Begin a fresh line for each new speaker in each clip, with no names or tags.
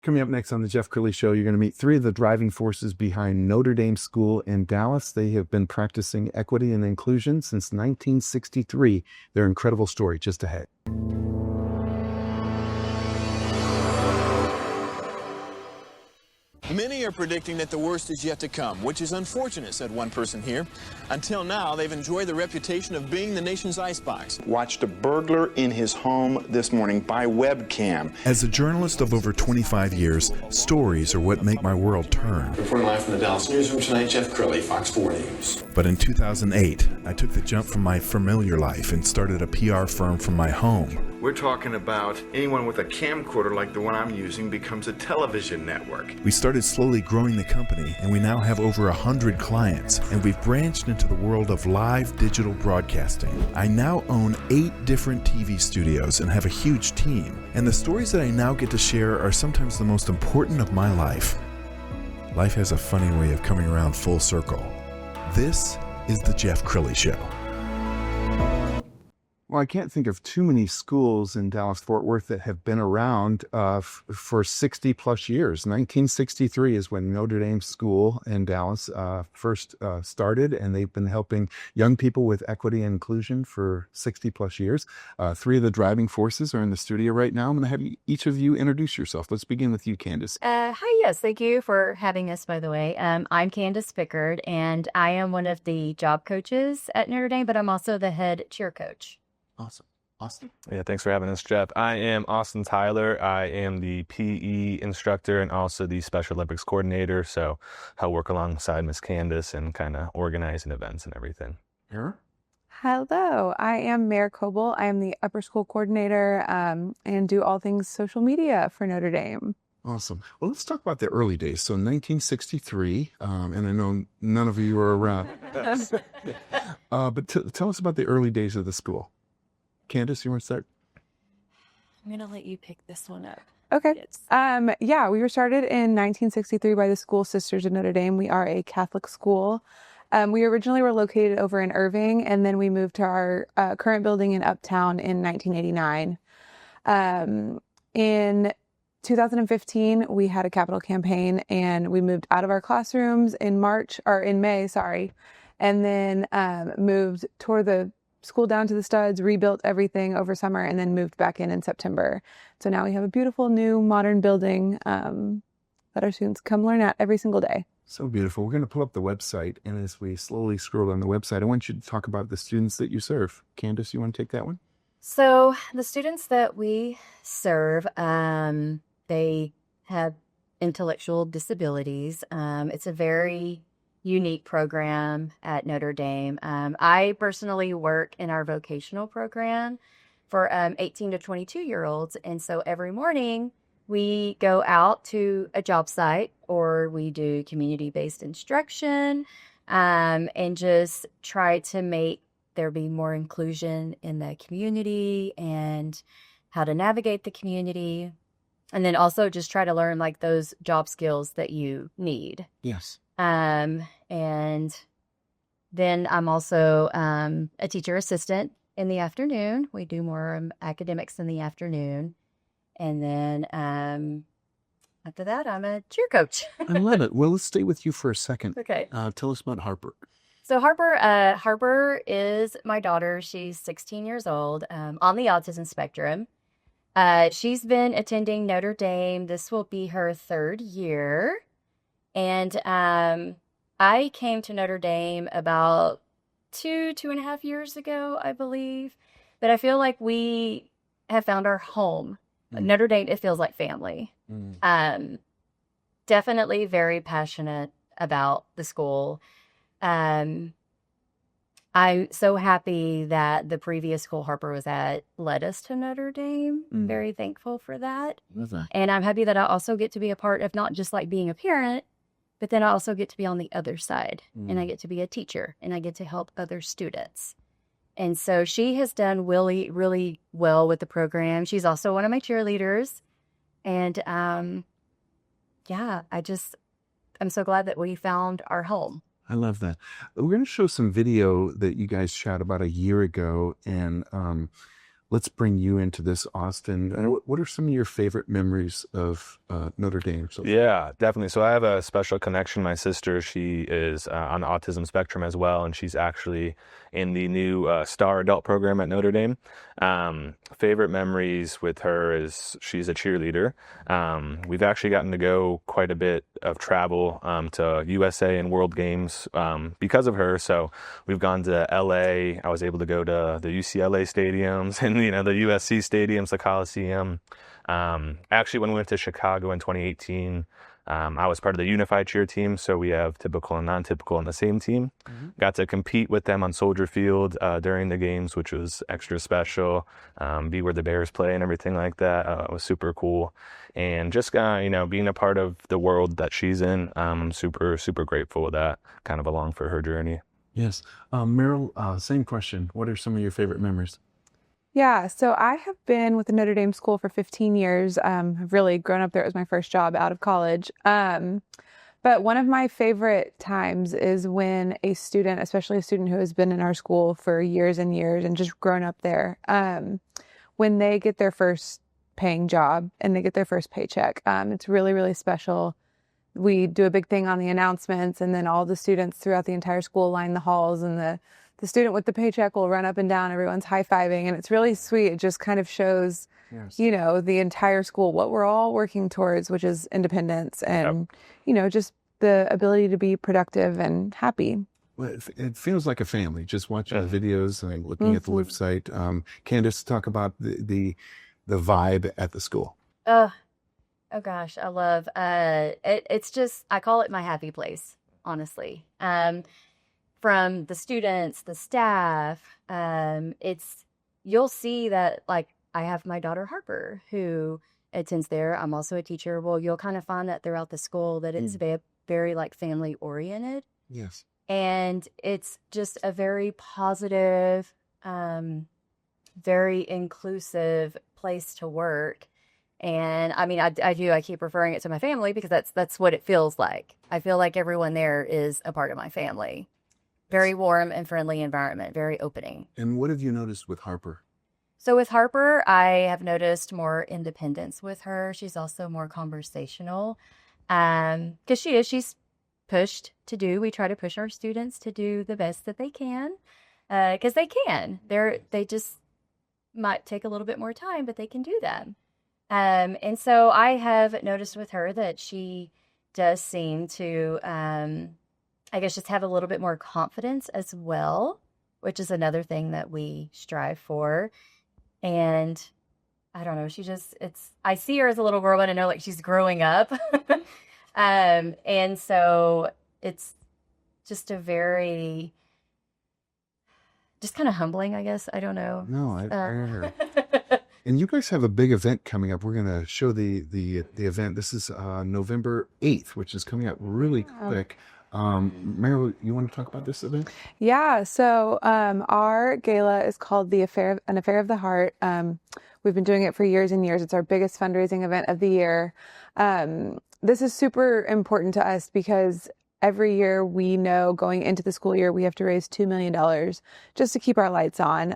Coming up next on the Jeff Crilley Show, you're going to meet three of the driving forces behind Notre Dame School in Dallas. They have been practicing equity and inclusion since 1963. Their incredible story just ahead.
Many are predicting that the worst is yet to come, which is unfortunate, said one person here. Until now, they've enjoyed the reputation of being the nation's icebox.
Watched a burglar in his home this morning by webcam.
As a journalist of over 25 years, stories are what make my world turn.
Reporting live from the Dallas newsroom tonight, Jeff Crilley, Fox 4 News.
But in 2008, I took the jump from my familiar life and started a PR firm from my home.
We're talking about anyone with a camcorder like the one I'm using becomes a television network.
We started slowly growing the company, and we now have over 100 clients, and we've branched into the world of live digital broadcasting. I now own 8 different TV studios and have a huge team, and the stories that I now get to share are sometimes the most important of my life. Life has a funny way of coming around full circle. This is the Jeff Crilley Show.
Well, I can't think of too many schools in Dallas-Fort Worth that have been around for 60 plus years. 1963 is when Notre Dame School in Dallas first started, and they've been helping young people with equity and inclusion for 60 plus years. Three of the driving forces are in the studio right now. I'm going to have each of you introduce yourself. Let's begin with you, Candace.
Hi, yes, thank you for having us, by the way. I'm Candace Pickard, and I am one of the job coaches at Notre Dame, but I'm also the head cheer coach.
Awesome. Austin?
Yeah, thanks for having us, Jeff. I am Austin Tyler. I am the PE instructor and also the Special Olympics coordinator. So I work alongside Miss Candace and kind of organizing events and everything.
Here.
Hello, I am Mayor Coble. I am the upper school coordinator and do all things social media for Notre Dame.
Awesome. Well, let's talk about the early days. So 1963, and I know none of you were around. But tell us about the early days of the school. Candace, you want to start?
I'm going to let you pick this one up.
Okay. Yeah, we were started in 1963 by the School Sisters of Notre Dame. We are a Catholic school. We originally were located over in Irving, and then we moved to our current building in Uptown in 1989. In 2015, we had a capital campaign, and we moved out of our classrooms in May, and then moved toward the school down to the studs, rebuilt everything over summer, and then moved back in September. So now we have a beautiful new modern building that our students come learn at every single day.
So beautiful. We're going to pull up the website, and as we slowly scroll on the website, I want you to talk about the students that you serve. Candace, you want to take that one?
So the students that we serve, they have intellectual disabilities. It's a very unique program at Notre Dame. I personally work in our vocational program for 18 to 22-year-olds. And so every morning we go out to a job site or we do community-based instruction and just try to make there be more inclusion in the community and how to navigate the community. And then also just try to learn like those job skills that you need.
Yes.
And then I'm also a teacher assistant in the afternoon. We do more academics in the afternoon. And then after that, I'm a cheer coach.
I love it. Well, let's stay with you for a second.
Okay.
Tell us about Harper.
So Harper is my daughter. She's 16 years old, on the autism spectrum. She's been attending Notre Dame. This will be her 3rd year. And I came to Notre Dame about 2.5 years ago, I believe. But I feel like we have found our home. Notre Dame, it feels like family. Definitely very passionate about the school. I'm so happy that the previous school Harper was at led us to Notre Dame. Very thankful for that. And I'm happy that I also get to be a part of not just like being a parent, but then I also get to be on the other side and I get to be a teacher and I get to help other students. And so she has done really, really well with the program. She's also one of my cheerleaders. And yeah, I'm so glad that we found our home.
I love that. We're going to show some video that you guys shot about a year ago. And let's bring you into this, Austin. And what are some of your favorite memories of Notre Dame?
Yeah, definitely. So I have a special connection. My sister, she is on the autism spectrum as well, and she's actually in the new Star Adult program at Notre Dame. Favorite memories with her is she's a cheerleader. We've actually gotten to go quite a bit of travel to USA and World Games because of her. So we've gone to LA. I was able to go to the UCLA stadiums and the USC stadiums, the Coliseum. Actually, when we went to Chicago in 2018, I was part of the unified cheer team, so we have typical and non-typical on the same team. Got to compete with them on Soldier Field during the games, which was extra special. Be where the Bears play and everything like that. It was super cool. And just being a part of the world that she's in, I'm super, super grateful that kind of along for her journey.
Yes. Meryl, same question. What are some of your favorite memories?
Yeah, so I have been with the Notre Dame school for 15 years. I've really grown up there. It was my first job out of college. But one of my favorite times is when a student, especially a student who has been in our school for years and years and just grown up there, when they get their first paying job and they get their first paycheck, it's really, really special. We do a big thing on the announcements, and then all the students throughout the entire school line the halls, and the student with the paycheck will run up and down. Everyone's high-fiving, and it's really sweet. It just kind of shows, the entire school, what we're all working towards, which is independence and, just the ability to be productive and happy.
Well, it feels like a family, just watching the videos and looking at the website. Candace, talk about the vibe at the school.
Oh gosh, I love, it's just, I call it my happy place, honestly. From the students, the staff, you'll see that, like, I have my daughter Harper who attends there. I'm also a teacher. Well, you'll kind of find that throughout the school that it's very like family oriented.
Yes.
And it's just a very positive, very inclusive place to work. And I mean, I keep referring it to my family because that's what it feels like. I feel like everyone there is a part of my family. Very warm and friendly environment, very opening.
And what have you noticed with Harper?
So with Harper, I have noticed more independence with her. She's also more conversational because she's pushed to do. We try to push our students to do the best that they can because they can. They just might take a little bit more time, but they can do that. And so I have noticed with her that she does seem to, I guess, just have a little bit more confidence as well, which is another thing that we strive for. And I don't know, I see her as a little girl, but I know like she's growing up. And so it's just just kind of humbling, I guess. I don't know.
No, I heard. And you guys have a big event coming up. We're going to show the event. This is November 8th, which is coming up really quick. Meryl, you want to talk about this event? Yeah.
So our gala is called An Affair of the Heart. We've been doing it for years and years. It's our biggest fundraising event of the year. This is super important to us because every year we know going into the school year, we have to raise $2 million just to keep our lights on.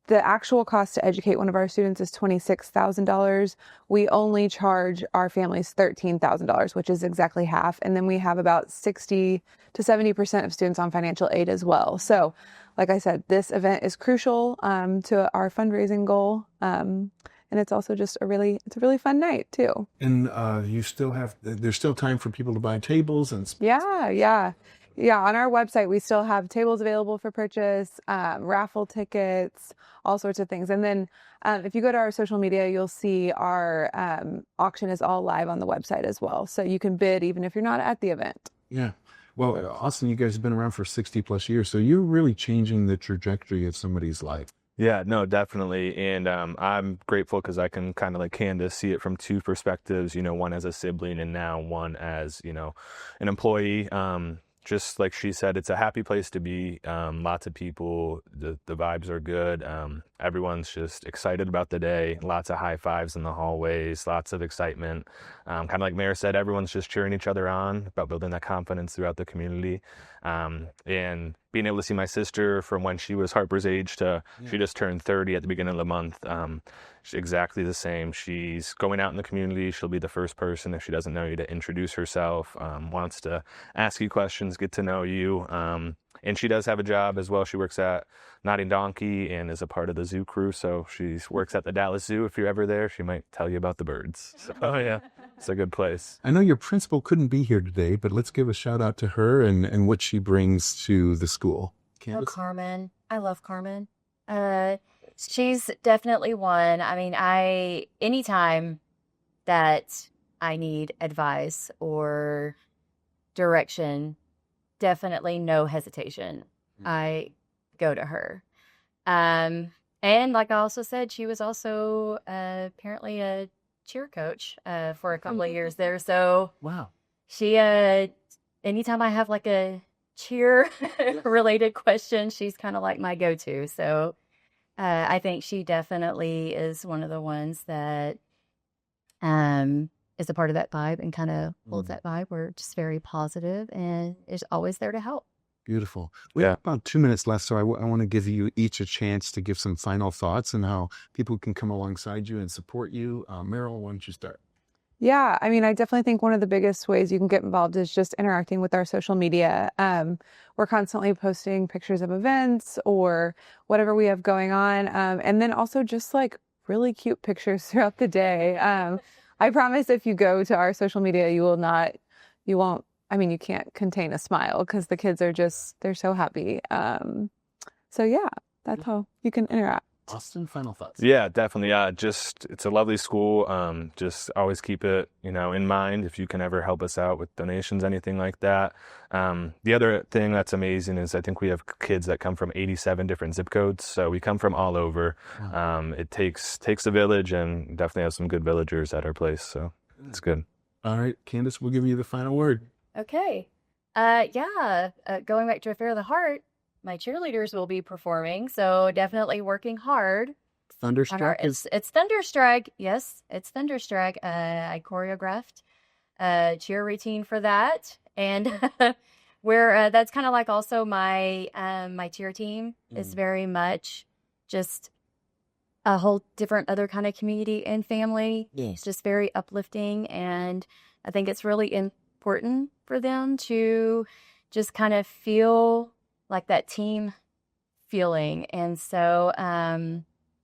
The actual cost to educate one of our students is $26,000. We only charge our families $13,000, which is exactly half. And then we have about 60 to 70% of students on financial aid as well. So, like I said, this event is crucial to our fundraising goal. And it's also just a really fun night too.
And there's still time for people to buy tables and
Yeah, on our website, we still have tables available for purchase, raffle tickets, all sorts of things. And then if you go to our social media, you'll see our auction is all live on the website as well. So you can bid even if you're not at the event.
Yeah. Well, Austin, you guys have been around for 60 plus years. So you're really changing the trajectory of somebody's life.
Yeah, no, definitely. And I'm grateful because I can kind of like Candace see it from two perspectives, one as a sibling and now one as, an employee. Just like she said, it's a happy place to be. Lots of people, the vibes are good. everyone's just excited about the day, lots of high fives in the hallways, lots of excitement. Kind of like Mayor said, everyone's just cheering each other on about building that confidence throughout the community. And being able to see my sister from when she was Harper's age to she just turned 30 at the beginning of the month. She's exactly the same. She's going out in the community. She'll be the first person, if she doesn't know you, to introduce herself, wants to ask you questions, get to know you. And she does have a job as well. She works at Nodding Donkey and is a part of the zoo crew. So she works at the Dallas Zoo. If you're ever there, she might tell you about the birds. So, oh, yeah. It's a good place.
I know your principal couldn't be here today, but let's give a shout out to her and what she brings to the school.
Oh, Carmen. I love Carmen. She's definitely one. I mean, anytime that I need advice or direction, definitely no hesitation. I go to her. And like I also said, she was also apparently a cheer coach for a couple of years there. So
wow,
she anytime I have like a cheer related question, she's kind of like my go-to. So I think she definitely is one of the ones that is a part of that vibe and kind of holds that vibe. We're just very positive and is always there to help.
Beautiful. We have about 2 minutes left, so I want to give you each a chance to give some final thoughts and how people can come alongside you and support you. Meryl, why don't you start?
Yeah, I mean, I definitely think one of the biggest ways you can get involved is just interacting with our social media. We're constantly posting pictures of events or whatever we have going on. And then also just like really cute pictures throughout the day. I promise if you go to our social media, you can't contain a smile because the kids are they're so happy. So yeah, that's how you can interact.
Austin, final thoughts?
Yeah, definitely. Yeah, it's a lovely school. Just always keep it, in mind if you can ever help us out with donations, anything like that. The other thing that's amazing is I think we have kids that come from 87 different zip codes. So we come from all over. Wow. It takes a village, and definitely have some good villagers at our place. So it's good.
All right, Candace, we'll give you the final word.
Okay. Going back to Affair of the Heart, my cheerleaders will be performing, so definitely working hard.
Thunderstruck?
It's Thunderstruck. Yes, it's Thunderstruck. I choreographed a cheer routine for that, and where that's kind of like also my my cheer team is very much just a whole different other kind of community and family.
Yes.
It's just very uplifting, and I think it's really important for them to just kind of feel like that team feeling. And so I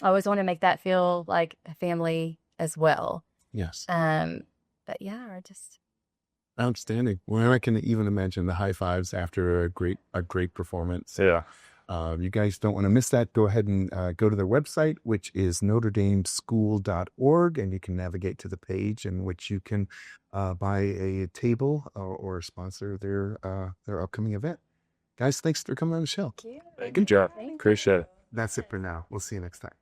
always want to make that feel like a family as well.
Yes.
But yeah,
outstanding. Well, I can even imagine the high fives after a great performance.
Yeah.
You guys don't want to miss that. Go ahead and go to their website, which is NotreDameSchool.org, and you can navigate to the page in which you can buy a table or sponsor their upcoming event. Guys, thanks for coming on the show.
Thank you.
Good job.
Thank you.
Appreciate it.
That's it for now. We'll see you next time.